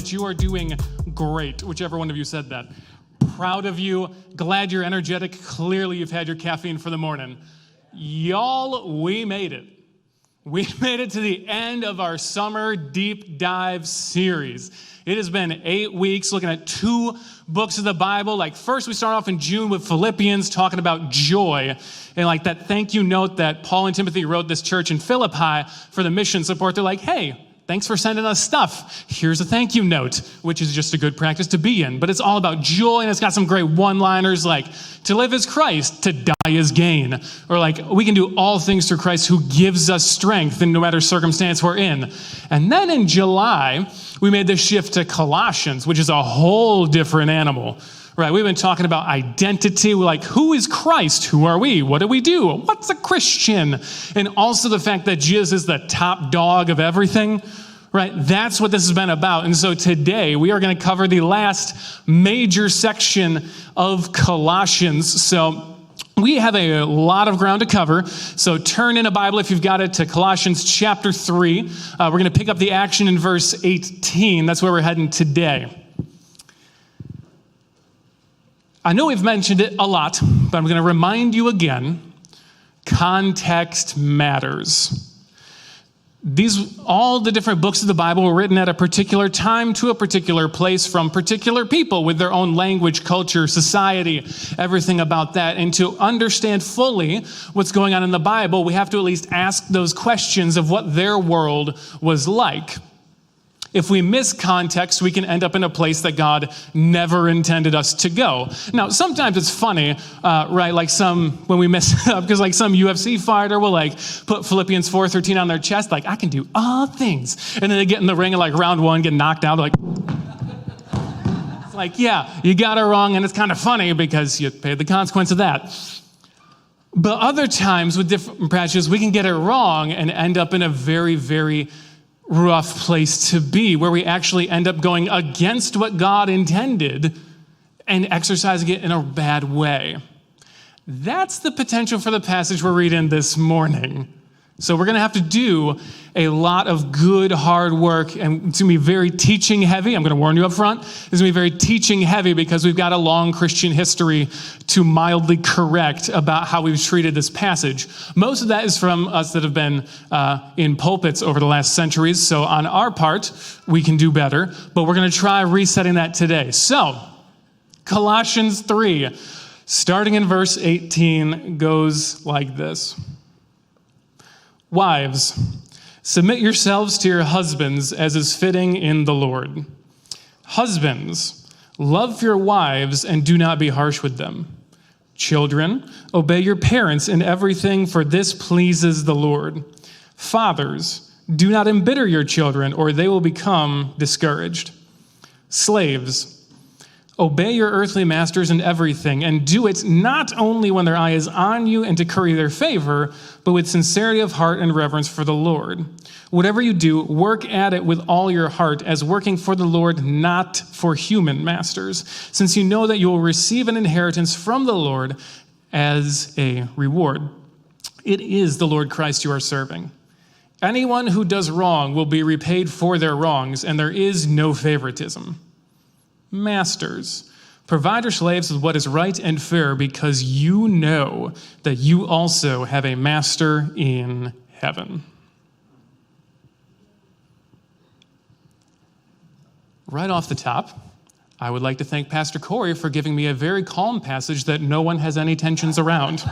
that you are doing great, whichever one of you said that. Proud of you. Glad you're energetic. Clearly you've had your caffeine for the morning. Y'all, we made it. We made it to the end of our summer deep dive series. It has been 8 weeks looking at 2 books of the Bible. Like first we start off in June with Philippians talking about joy and like that thank you note that Paul and Timothy wrote this church in Philippi for the mission support. They're like, hey, thanks for sending us stuff. Here's a thank you note, which is just a good practice to be in. But it's all about joy, and it's got some great one-liners like, to live is Christ, to die is gain. Or like, we can do all things through Christ who gives us strength in no matter circumstance we're in. And then in July, we made the shift to Colossians, which is a whole different animal. Right, we've been talking about identity. We're like, who is Christ? Who are we? What do we do? What's a Christian? And also the fact that Jesus is the top dog of everything, right? That's what this has been about. And so today we are going to cover the last major section of Colossians. So we have a lot of ground to cover. So turn in a Bible, if you've got it, to Colossians chapter 3. We're going to pick up the action in verse 18. That's where we're heading today. I know we've mentioned it a lot, but I'm going to remind you again, context matters. All the different books of the Bible were written at a particular time to a particular place from particular people with their own language, culture, society, everything about that. And to understand fully what's going on in the Bible, we have to at least ask those questions of what their world was like. If we miss context, we can end up in a place that God never intended us to go. Now, sometimes it's funny, right? Like when we mess up, because like some UFC fighter will like put Philippians 4:13 on their chest, like, I can do all things. And then they get in the ring and like round 1, get knocked out, like, it's like, yeah, you got it wrong. And it's kind of funny because you paid the consequence of that. But other times with different passages, we can get it wrong and end up in a very, very rough place to be, where we actually end up going against what God intended and exercising it in a bad way. That's the potential for the passage we're reading this morning. So we're going to have to do a lot of good, hard work, and it's going to be very teaching heavy. I'm going to warn you up front. It's going to be very teaching heavy because we've got a long Christian history to mildly correct about how we've treated this passage. Most of that is from us that have been in pulpits over the last centuries. So on our part, we can do better, but we're going to try resetting that today. So Colossians 3, starting in verse 18, goes like this. Wives, submit yourselves to your husbands as is fitting in the Lord. Husbands, love your wives and do not be harsh with them. Children, obey your parents in everything, for this pleases the Lord. Fathers, do not embitter your children, or they will become discouraged. Slaves, obey your earthly masters in everything, and do it not only when their eye is on you and to curry their favor, but with sincerity of heart and reverence for the Lord. Whatever you do, work at it with all your heart, as working for the Lord, not for human masters, since you know that you will receive an inheritance from the Lord as a reward. It is the Lord Christ you are serving. Anyone who does wrong will be repaid for their wrongs, and there is no favoritism. Masters, provide your slaves with what is right and fair, because you know that you also have a master in heaven. Right off the top, I would like to thank Pastor Corey for giving me a very calm passage that no one has any tensions around.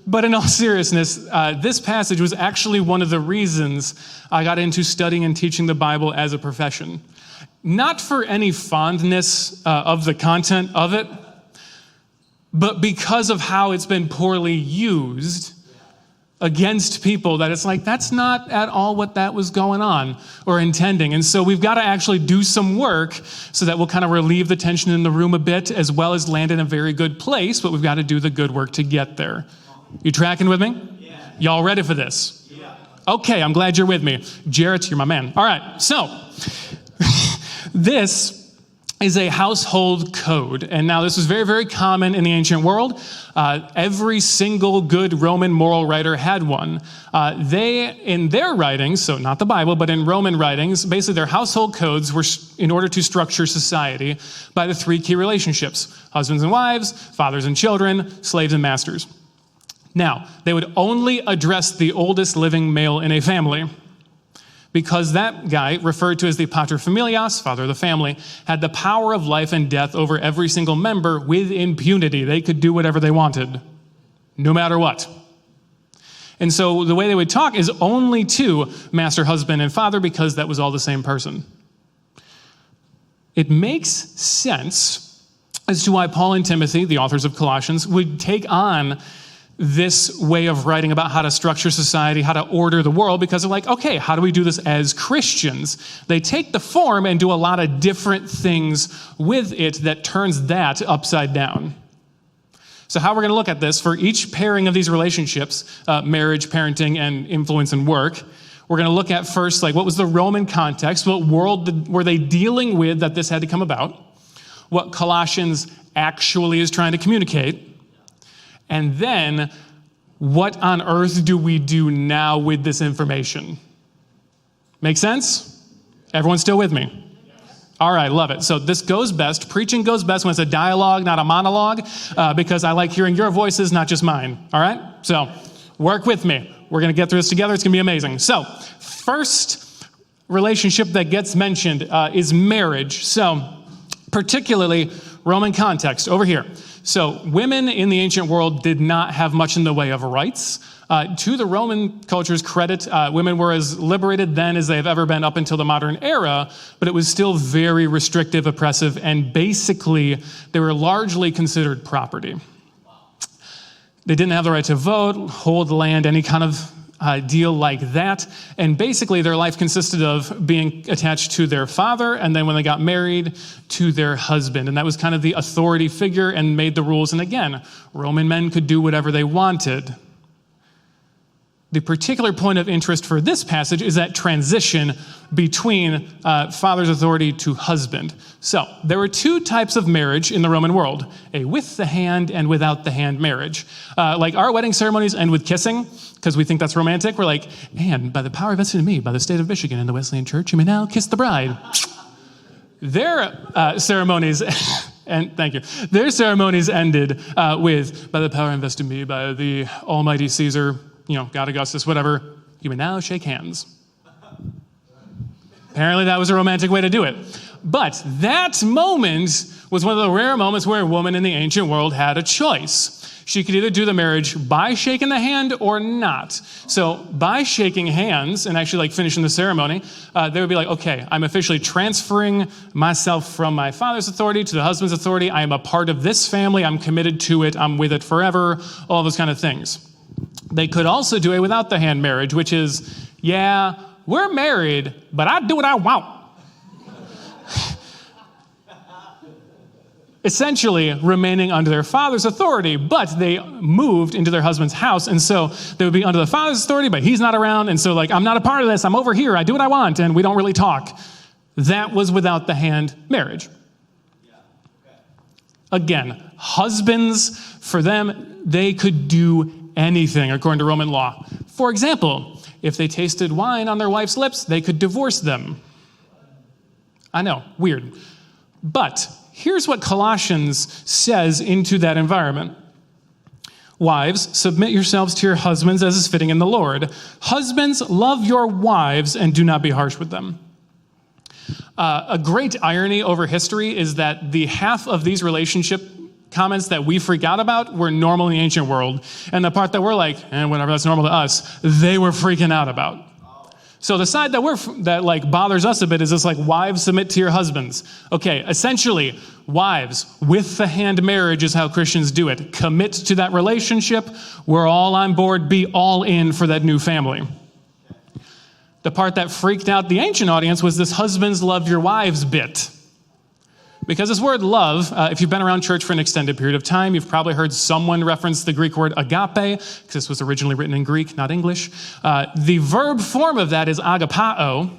But in all seriousness, this passage was actually one of the reasons I got into studying and teaching the Bible as a profession. Not for any fondness of the content of it, but because of how it's been poorly used against people, that it's like, that's not at all what that was going on or intending. And so we've got to actually do some work so that we'll kind of relieve the tension in the room a bit, as well as land in a very good place, but we've got to do the good work to get there. You tracking with me? Yeah. Y'all ready for this? Yeah. Okay, I'm glad you're with me. Jarrett, you're my man. All right, so this is a household code. And now this was very, very common in the ancient world. Every single good Roman moral writer had one. They, in their writings, so not the Bible, but in Roman writings, basically their household codes were in order to structure society by the three key relationships: husbands and wives, fathers and children, slaves and masters. Now, they would only address the oldest living male in a family, because that guy, referred to as the paterfamilias, father of the family, had the power of life and death over every single member with impunity. They could do whatever they wanted, no matter what. And so the way they would talk is only to master, husband, and father, because that was all the same person. It makes sense as to why Paul and Timothy, the authors of Colossians, would take on this way of writing about how to structure society, how to order the world, because they're like, okay, how do we do this as Christians? They take the form and do a lot of different things with it that turns that upside down. So how we're going to look at this for each pairing of these relationships, marriage, parenting, and influence and work, we're going to look at first, like, what was the Roman context? What world were they dealing with that this had to come about? What Colossians actually is trying to communicate? And then, what on earth do we do now with this information? Make sense? Everyone still with me? Yes. All right, love it. So this goes best. Preaching goes best when it's a dialogue, not a monologue, because I like hearing your voices, not just mine. All right? So work with me. We're going to get through this together. It's going to be amazing. So first relationship that gets mentioned is marriage. So particularly Roman context over here. So women in the ancient world did not have much in the way of rights. To the Roman culture's credit, women were as liberated then as they have ever been up until the modern era, but it was still very restrictive, oppressive, and basically they were largely considered property. They didn't have the right to vote, hold land, any kind of deal like that. And basically their life consisted of being attached to their father, and then when they got married, to their husband. And that was kind of the authority figure and made the rules. And again, Roman men could do whatever they wanted. The particular point of interest for this passage is that transition between father's authority to husband. So there were two types of marriage in the Roman world: a with the hand and without the hand marriage. Like our wedding ceremonies end with kissing because we think that's romantic. We're like, and by the power vested in me by the state of Michigan and the Wesleyan Church, you may now kiss the bride. Their ceremonies, and thank you, their ceremonies ended with, by the power invested in me by the almighty Caesar, God Augustus, whatever, you may now shake hands. Apparently that was a romantic way to do it. But that moment was one of the rare moments where a woman in the ancient world had a choice. She could either do the marriage by shaking the hand or not. So by shaking hands and actually finishing the ceremony, they would be like, okay, I'm officially transferring myself from my father's authority to the husband's authority. I am a part of this family. I'm committed to it. I'm with it forever. All those kind of things. They could also do a without the hand marriage, which is, yeah, we're married, but I do what I want. Essentially remaining under their father's authority, but they moved into their husband's house, and so they would be under the father's authority, but he's not around, and so I'm not a part of this, I'm over here, I do what I want, and we don't really talk. That was without the hand marriage. Again, husbands, for them, they could do anything according to Roman law. For example, if they tasted wine on their wife's lips, they could divorce them. I know, weird. But here's what Colossians says into that environment. Wives, submit yourselves to your husbands as is fitting in the Lord. Husbands, love your wives and do not be harsh with them. A great irony over history is that the half of these relationship comments that we freak out about were normal in the ancient world. And the part that we're like, whatever, that's normal to us, they were freaking out about. So the side that bothers us a bit is this wives, submit to your husbands. Okay, essentially, wives, with the hand marriage is how Christians do it. Commit to that relationship. We're all on board. Be all in for that new family. The part that freaked out the ancient audience was this husbands love your wives bit. Because this word love, if you've been around church for an extended period of time, you've probably heard someone reference the Greek word agape, because this was originally written in Greek, not English. The verb form of that is agapao,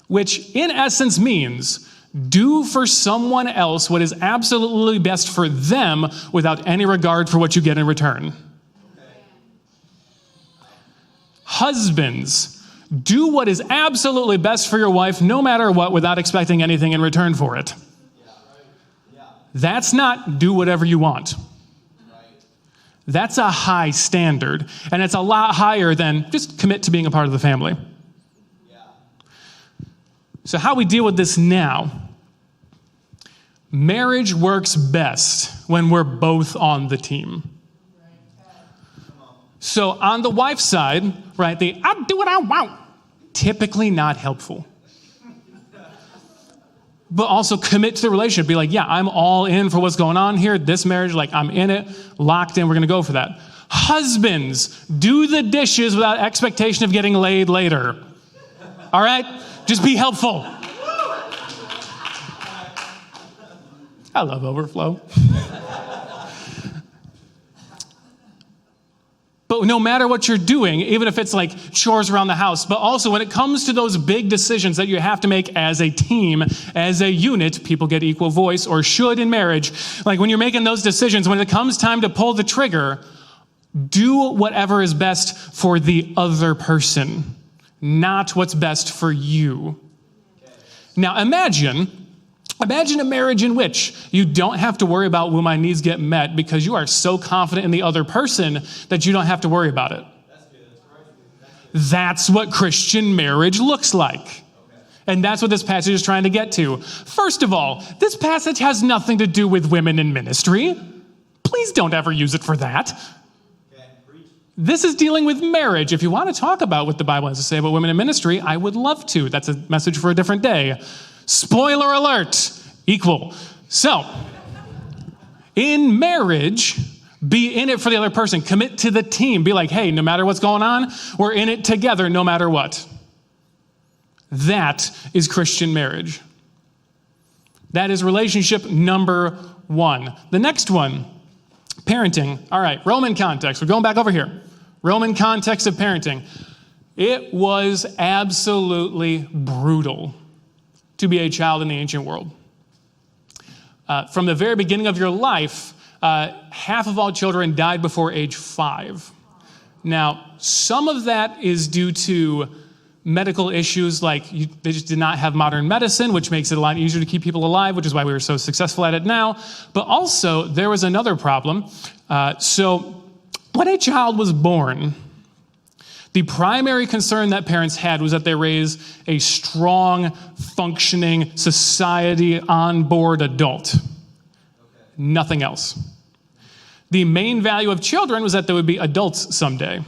which in essence means Do for someone else what is absolutely best for them without any regard for what you get in return. Husbands, do what is absolutely best for your wife no matter what without expecting anything in return for it. That's not do whatever you want. That's a high standard, and it's a lot higher than just commit to being a part of the family. So how we deal with this now? Marriage works best when we're both on the team. So on the wife's side, right, I do what I want, typically not helpful. But also commit to the relationship. Be like, yeah, I'm all in for what's going on here. This marriage, like I'm in it, locked in, we're going to go for that. Husbands, do the dishes without expectation of getting laid later. All right? Just be helpful. I love Overflow. But no matter what you're doing, even if it's like chores around the house, but also when it comes to those big decisions that you have to make as a team, as a unit, people get equal voice or should in marriage. Like when you're making those decisions, when it comes time to pull the trigger, do whatever is best for the other person, not what's best for you. Now imagine a marriage in which you don't have to worry about will my needs get met because you are so confident in the other person that you don't have to worry about it. That's what Christian marriage looks like. And that's what this passage is trying to get to. First of all, this passage has nothing to do with women in ministry. Please don't ever use it for that. This is dealing with marriage. If you want to talk about what the Bible has to say about women in ministry, I would love to. That's a message for a different day. Spoiler alert, equal. So, in marriage, be in it for the other person. Commit to the team. Be like, hey, no matter what's going on, we're in it together no matter what. That is Christian marriage. That is relationship number one. The next one, parenting. All right, Roman context. We're going back over here. Roman context of parenting. It was absolutely brutal to be a child in the ancient world. From the very beginning of your life, half of all children died before age 5. Now, some of that is due to medical issues, like they just did not have modern medicine, which makes it a lot easier to keep people alive, which is why we were so successful at it now. But also, there was another problem. So when a child was born, the primary concern that parents had was that they raise a strong, functioning, society on-board adult. Nothing else. The main value of children was that they would be adults someday.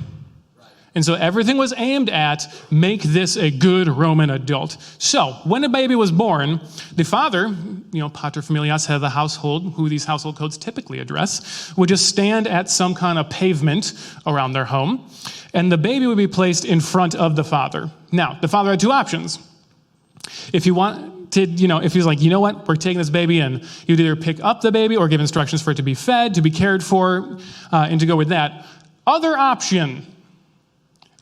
And so everything was aimed at make this a good Roman adult. So when a baby was born, the father, pater familias, head of the household, who these household codes typically address, would just stand at some kind of pavement around their home, and the baby would be placed in front of the father. Now, the father had two options. If he wanted, if he was like, you know what, we're taking this baby in, you'd either pick up the baby or give instructions for it to be fed, to be cared for, and to go with that. Other option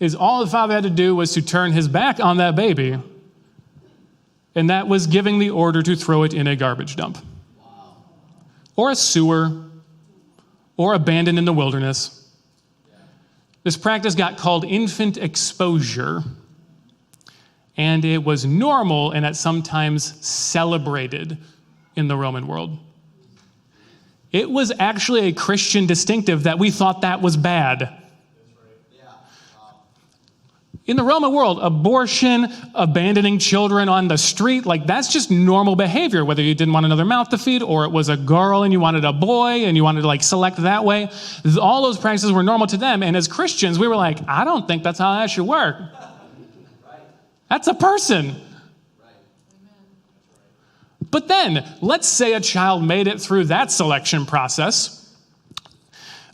is all the father had to do was to turn his back on that baby, and that was giving the order to throw it in a garbage dump. Wow. Or a sewer, or abandon in the wilderness. This practice got called infant exposure, and it was normal and at sometimes celebrated in the Roman world. It was actually a Christian distinctive that we thought that was bad. In the Roman world, abortion, abandoning children on the street, that's just normal behavior, whether you didn't want another mouth to feed or it was a girl and you wanted a boy and you wanted to select that way. All those practices were normal to them. And as Christians, we were like, I don't think that's how that should work. That's a person. But then, let's say a child made it through that selection process.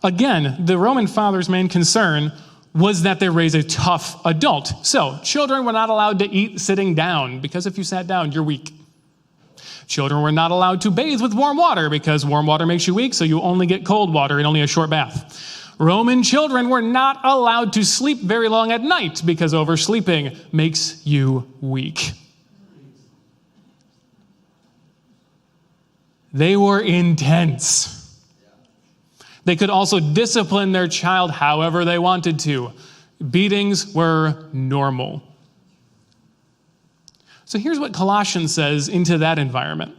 Again, the Roman father's main concern was that they raise a tough adult. So, children were not allowed to eat sitting down, because if you sat down, you're weak. Children were not allowed to bathe with warm water, because warm water makes you weak, so you only get cold water in only a short bath. Roman children were not allowed to sleep very long at night, because oversleeping makes you weak. They were intense. They could also discipline their child however they wanted to. Beatings were normal. So here's what Colossians says into that environment.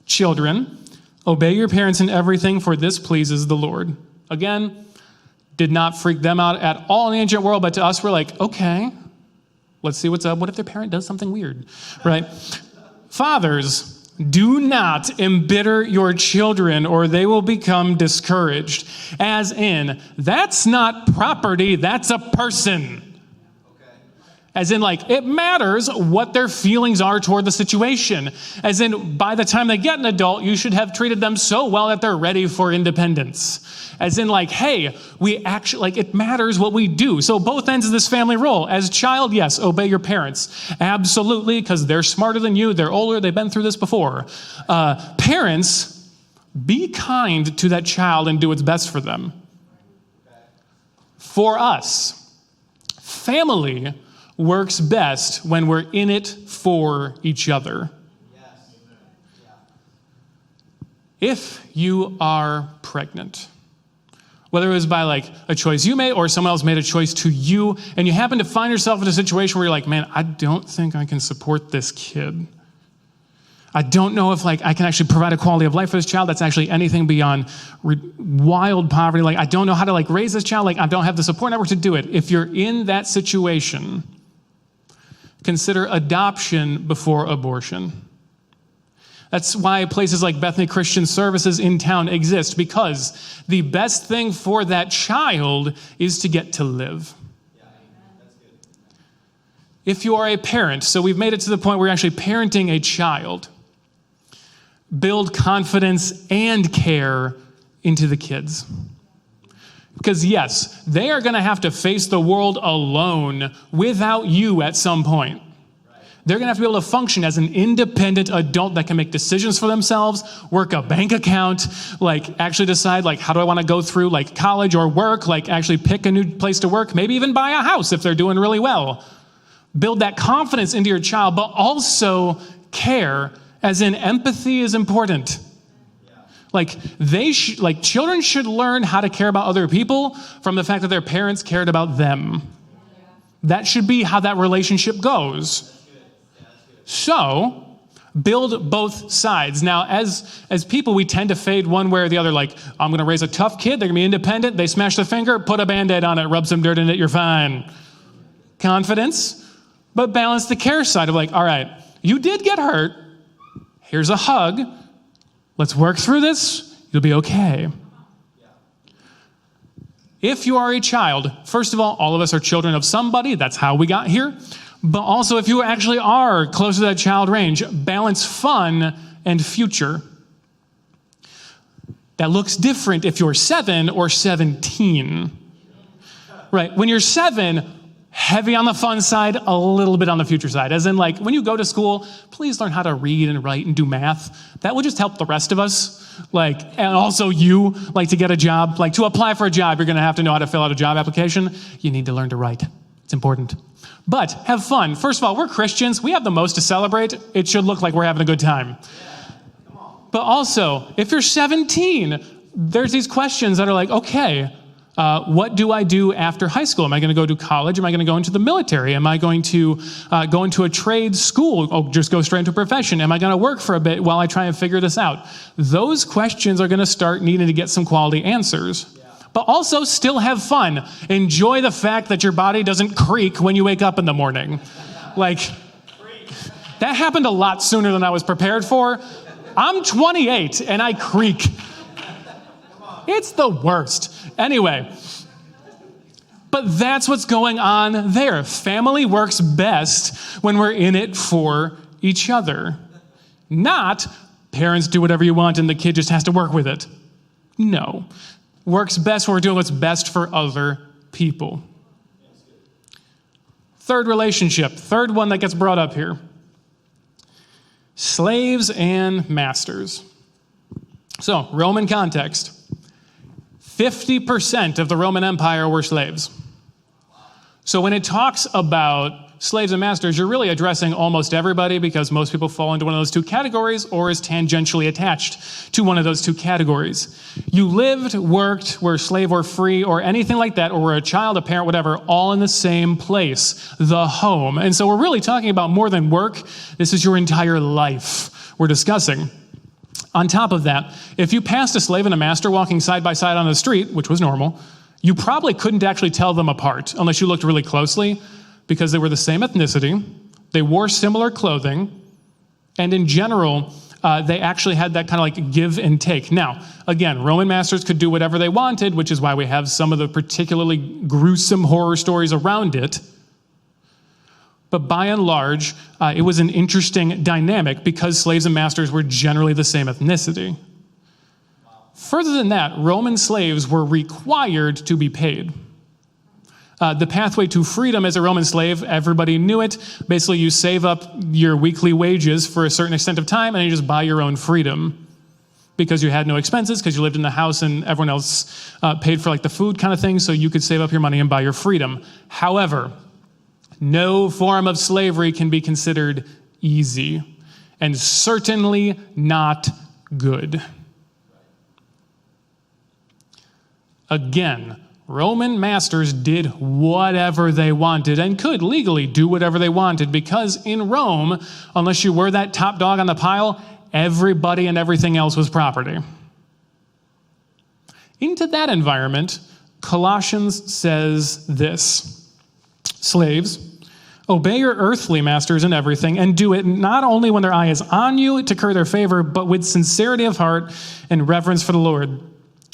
Children, obey your parents in everything, for this pleases the Lord. Again, did not freak them out at all in the ancient world, but to us, we're like, okay, let's see what's up. What if their parent does something weird, right? Fathers, do not embitter your children, or they will become discouraged. As in, that's not property, that's a person. As in, like, it matters what their feelings are toward the situation. As in, by the time they get an adult, you should have treated them so well that they're ready for independence. As in, like, hey, we actually, like, it matters what we do. So both ends of this family role. As child, yes, obey your parents. Absolutely, because they're smarter than you, they're older, they've been through this before. Parents, be kind to that child and do what's best for them. For us, family works best when we're in it for each other. If you are pregnant, whether it was by like a choice you made or someone else made a choice to you, and you happen to find yourself in a situation where you're like, man, I don't think I can support this kid. I don't know if like I can actually provide a quality of life for this child that's actually anything beyond wild poverty. Like I don't know how to like raise this child. Like I don't have the support network to do it. If you're in that situation, consider adoption before abortion. That's why places like Bethany Christian Services in town exist, because the best thing for that child is to get to live. If you are a parent, so we've made it to the point where you're actually parenting a child, build confidence and care into the kids. Because yes, they are going to have to face the world alone without you at some point. They're going to have to be able to function as an independent adult that can make decisions for themselves, work a bank account, like actually decide like how do I want to go through like college or work, like actually pick a new place to work, maybe even buy a house if they're doing really well. Build that confidence into your child, but also care, as in empathy is important. Like children should learn how to care about other people from the fact that their parents cared about them. That should be how that relationship goes. So, build both sides. Now, as people, we tend to fade one way or the other. Like, I'm going to raise a tough kid. They're going to be independent. They smash their finger, put a Band-Aid on it, rub some dirt in it, you're fine. Confidence, but balance the care side of like, all right, you did get hurt. Here's a hug. Let's work through this. You'll be okay. If you are a child, first of all of us are children of somebody. That's how we got here. But also, if you actually are close to that child range, balance fun and future. That looks different if you're 7 or 17. Right? When you're 7, heavy on the fun side, a little bit on the future side. As in, like, when you go to school, please learn how to read and write and do math. That will just help the rest of us. Like, and also you, like, to get a job. Like, to apply for a job, you're going to have to know how to fill out a job application. You need to learn to write. It's important. But have fun. First of all, we're Christians. We have the most to celebrate. It should look like we're having a good time. But also, if you're 17, there's these questions that are like, okay, what do I do after high school? Am I going to go to college? Am I going to go into the military? Am I going to go into a trade school? Oh, just go straight into a profession? Am I going to work for a bit while I try and figure this out? Those questions are going to start needing to get some quality answers. But also still have fun. Enjoy the fact that your body doesn't creak when you wake up in the morning. Like, that happened a lot sooner than I was prepared for. I'm 28 and I creak. It's the worst. Anyway, but that's what's going on there. Family works best when we're in it for each other. Not parents do whatever you want and the kid just has to work with it. No. Works best when we're doing what's best for other people. Third relationship, third one that gets brought up here. Slaves and masters. So, Roman context. 50% of the Roman Empire were slaves. So when it talks about slaves and masters, you're really addressing almost everybody because most people fall into one of those two categories or is tangentially attached to one of those two categories. You lived, worked, were a slave or free or anything like that, or were a child, a parent, whatever, all in the same place, the home. And so we're really talking about more than work. This is your entire life we're discussing. On top of that, if you passed a slave and a master walking side by side on the street, which was normal, you probably couldn't actually tell them apart unless you looked really closely because they were the same ethnicity, they wore similar clothing, and in general, they actually had that kind of like give and take. Now, again, Roman masters could do whatever they wanted, which is why we have some of the particularly gruesome horror stories around it. But by and large, it was an interesting dynamic because slaves and masters were generally the same ethnicity. Wow. Further than that, Roman slaves were required to be paid. The pathway to freedom as a Roman slave, everybody knew it. Basically, you save up your weekly wages for a certain extent of time, and you just buy your own freedom because you had no expenses, because you lived in the house and everyone else paid for like the food kind of thing, so you could save up your money and buy your freedom. However, no form of slavery can be considered easy, and certainly not good. Again, Roman masters did whatever they wanted and could legally do whatever they wanted because in Rome, unless you were that top dog on the pile, everybody and everything else was property. Into that environment, Colossians says this: slaves, obey your earthly masters in everything, and do it not only when their eye is on you to curry their favor, but with sincerity of heart and reverence for the Lord.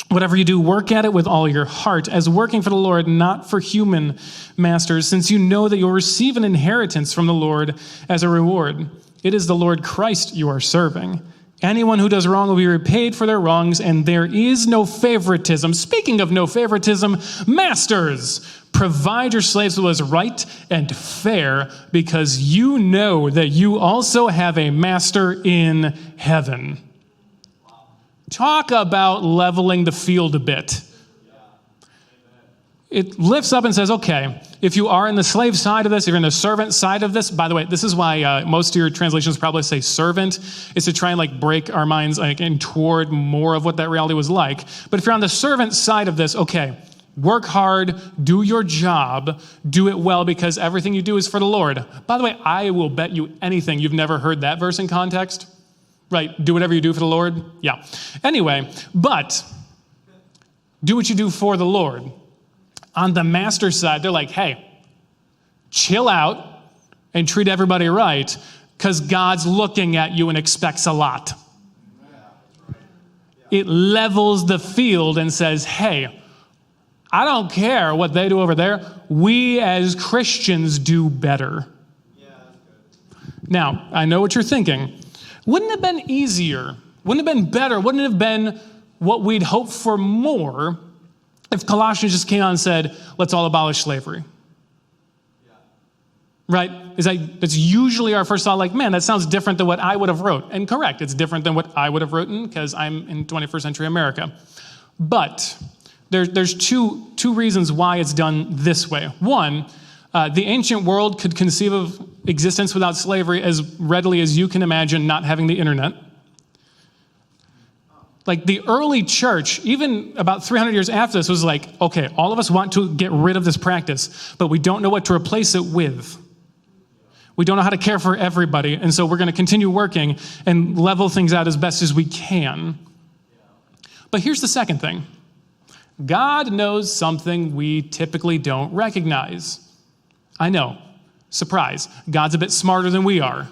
Whatever you do, work at it with all your heart, as working for the Lord, not for human masters, since you know that you'll receive an inheritance from the Lord as a reward. It is the Lord Christ you are serving. Anyone who does wrong will be repaid for their wrongs, and there is no favoritism. Speaking of no favoritism, masters, provide your slaves with what is right and fair, because you know that you also have a master in heaven. Talk about leveling the field a bit. It lifts up and says, okay, if you are in the slave side of this, if you're in the servant side of this, by the way, this is why most of your translations probably say servant, is to try and like break our minds like in toward more of what that reality was like. But if you're on the servant side of this, okay, work hard, do your job, do it well, because everything you do is for the Lord. By the way, I will bet you anything you've never heard that verse in context. Right, do whatever you do for the Lord. Yeah. Anyway, but do what you do for the Lord. On the master side, they're like, hey, chill out and treat everybody right, because God's looking at you and expects a lot. It levels the field and says, hey, I don't care what they do over there. We as Christians do better. Now, I know what you're thinking. Wouldn't it have been easier? Wouldn't it have been better? Wouldn't it have been what we'd hope for more if Colossians just came out and said, let's all abolish slavery? Yeah. Right? That's usually our first thought, like, man, that sounds different than what I would have wrote. And correct, it's different than what I would have written because I'm in 21st century America. But there's two reasons why it's done this way. One, the ancient world could conceive of existence without slavery as readily as you can imagine not having the internet. Like the early church, even about 300 years after this, was like, okay, all of us want to get rid of this practice, but we don't know what to replace it with. We don't know how to care for everybody, and so we're going to continue working and level things out as best as we can. But here's the second thing. God knows something we typically don't recognize. I know. Surprise. God's a bit smarter than we are.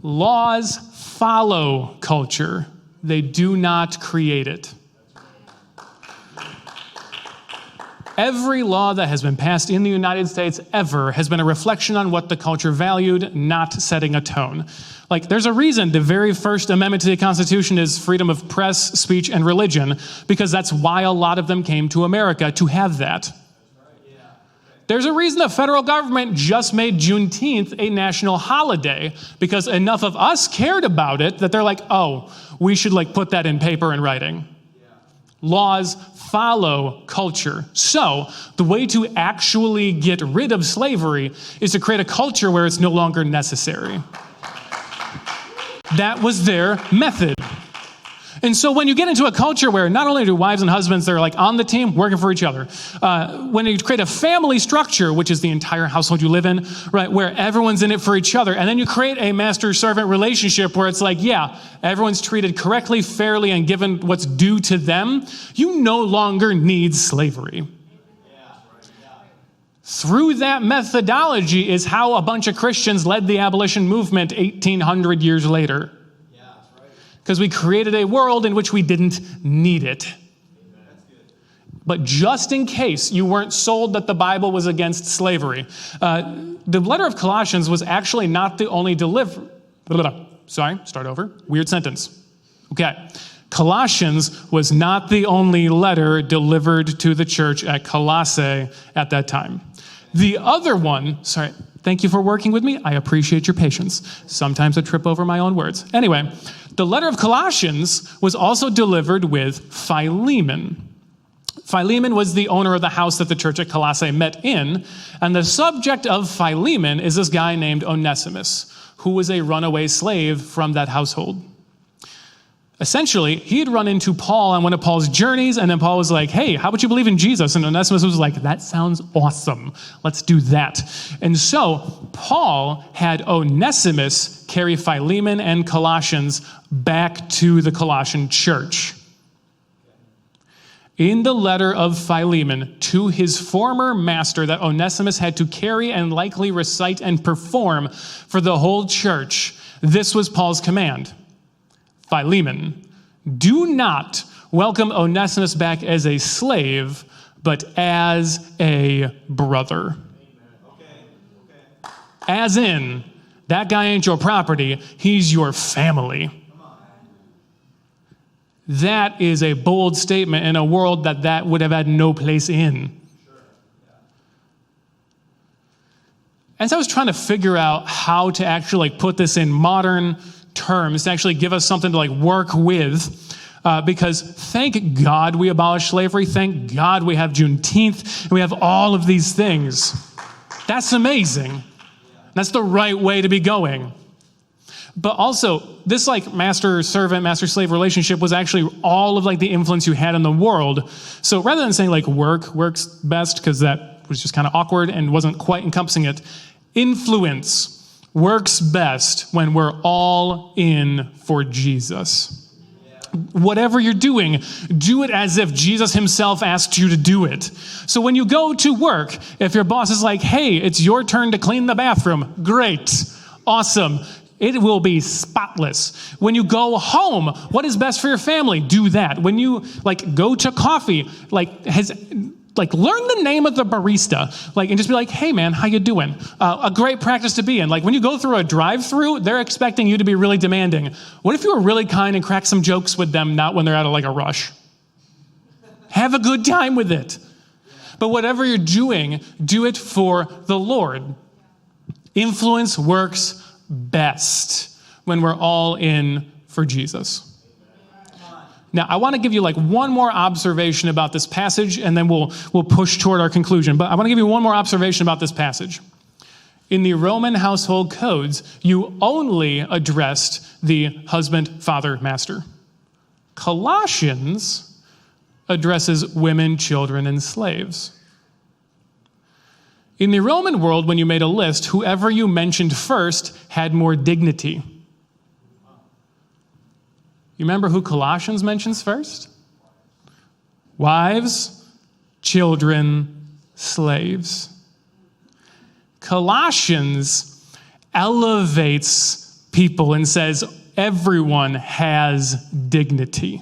Laws follow culture. They do not create it. Every law that has been passed in the United States ever has been a reflection on what the culture valued, not setting a tone. Like, there's a reason the very first amendment to the Constitution is freedom of press, speech, and religion, because that's why a lot of them came to America, to have that. There's a reason the federal government just made Juneteenth a national holiday, because enough of us cared about it that they're like, oh, we should like put that in paper and writing. Laws follow culture. So the way to actually get rid of slavery is to create a culture where it's no longer necessary. That was their method. And so when you get into a culture where not only do wives and husbands, they're like on the team working for each other, when you create a family structure, which is the entire household you live in, right, where everyone's in it for each other, and then you create a master-servant relationship where it's like, yeah, everyone's treated correctly, fairly, and given what's due to them, you no longer need slavery. Through that methodology is how a bunch of Christians led the abolition movement 1,800 years later. Because we created a world in which we didn't need it. But just in case you weren't sold that the Bible was against slavery, the letter of Colossians was actually not the only Weird sentence. Okay. Colossians was not the only letter delivered to the church at Colossae at that time. The other one, thank you for working with me. I appreciate your patience. Sometimes I trip over my own words. Anyway, the letter of Colossians was also delivered with Philemon. Philemon was the owner of the house that the church at Colossae met in, and the subject of Philemon is this guy named Onesimus, who was a runaway slave from that household. Essentially, he had run into Paul on one of Paul's journeys, and then Paul was like, hey, how about you believe in Jesus? And Onesimus was like, that sounds awesome. Let's do that. And so Paul had Onesimus carry Philemon and Colossians back to the Colossian church. In the letter of Philemon to his former master that Onesimus had to carry and likely recite and perform for the whole church, this was Paul's command. Philemon, do not welcome Onesimus back as a slave, but as a brother. As in, that guy ain't your property, he's your family. That is a bold statement in a world that would have had no place in. And so I was trying to figure out how to actually put this in modern terms to actually give us something to work with, because thank God we abolished slavery. Thank God we have Juneteenth and we have all of these things. That's amazing. That's the right way to be going. But also, this master-servant, master-slave relationship was actually all of the influence you had in the world. So rather than saying works best, because that was just kind of awkward and wasn't quite encompassing it, influence works best when we're all in for Jesus. Whatever you're doing, do it as if Jesus himself asked you to do it. So when you go to work, if your boss is like, hey, it's your turn to clean the bathroom, great, awesome. It will be spotless. When you go home, what is best for your family? Do that. When you go to coffee, learn the name of the barista, and just be like, hey man, how you doing? A great practice to be in. When you go through a drive-through, they're expecting you to be really demanding. What if you were really kind and crack some jokes with them, not when they're out of a rush? Have a good time with it. But whatever you're doing, do it for the Lord. Influence works best when we're all in for Jesus. Now, I want to give you one more observation about this passage, and then we'll push toward our conclusion. But I want to give you one more observation about this passage. In the Roman household codes, you only addressed the husband, father, master. Colossians addresses women, children, and slaves. In the Roman world, when you made a list, whoever you mentioned first had more dignity. You remember who Colossians mentions first? Wives, children, slaves. Colossians elevates people and says everyone has dignity.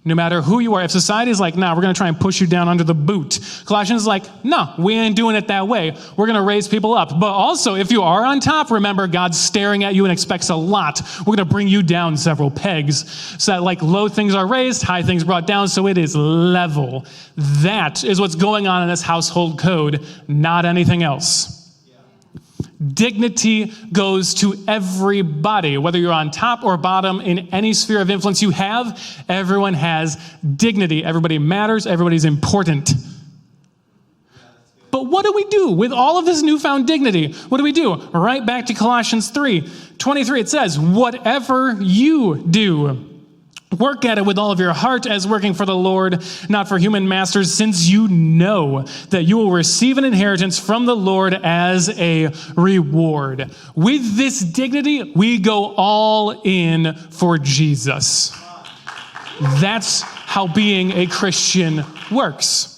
No matter who you are, if society is like, nah, we're going to try and push you down under the boot. Colossians is like, no, we ain't doing it that way. We're going to raise people up. But also, if you are on top, remember, God's staring at you and expects a lot. We're going to bring you down several pegs so that low things are raised, high things brought down, so it is level. That is what's going on in this household code, not anything else. Dignity goes to everybody, whether you're on top or bottom in any sphere of influence you have. Everyone has dignity. Everybody matters. Everybody's important. But what do we do with all of this newfound dignity? What do we do? Right back to Colossians 3:23, it says, whatever you do, work at it with all of your heart as working for the Lord, not for human masters, since you know that you will receive an inheritance from the Lord as a reward. With this dignity, we go all in for Jesus. That's how being a Christian works.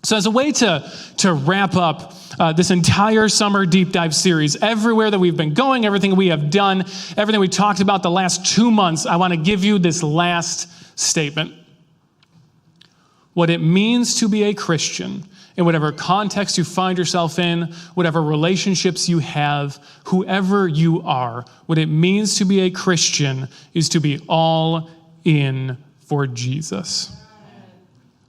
So as a way to wrap up this entire summer deep dive series, everywhere that we've been going, everything we have done, everything we talked about the last 2 months, I want to give you this last statement. What it means to be a Christian, in whatever context you find yourself in, whatever relationships you have, whoever you are, what it means to be a Christian is to be all in for Jesus.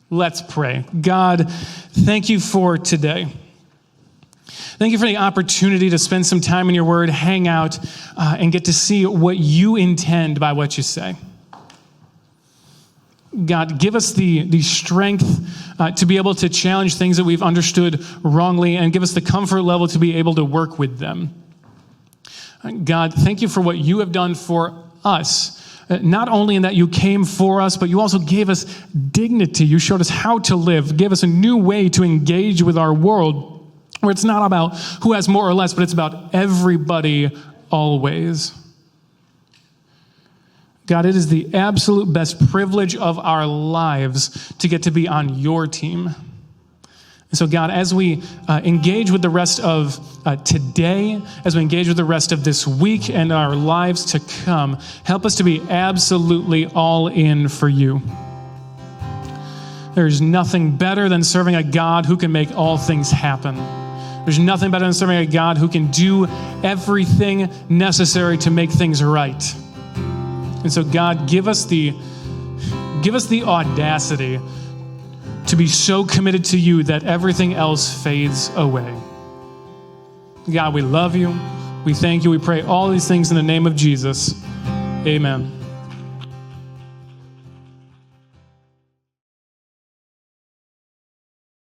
Let's pray. God, thank you for today. Thank you for the opportunity to spend some time in your word, hang out, and get to see what you intend by what you say. God, give us the strength to be able to challenge things that we've understood wrongly, and give us the comfort level to be able to work with them. God, thank you for what you have done for us. Not only in that you came for us, but you also gave us dignity. You showed us how to live, gave us a new way to engage with our world, where it's not about who has more or less, but it's about everybody always. God, it is the absolute best privilege of our lives to get to be on your team. And so, God, as we engage with the rest of today, as we engage with the rest of this week and our lives to come, help us to be absolutely all in for you. There's nothing better than serving a God who can make all things happen. There's nothing better than serving a God who can do everything necessary to make things right. And so, God, give us the audacity to be so committed to you that everything else fades away. God, we love you. We thank you. We pray all these things in the name of Jesus. Amen.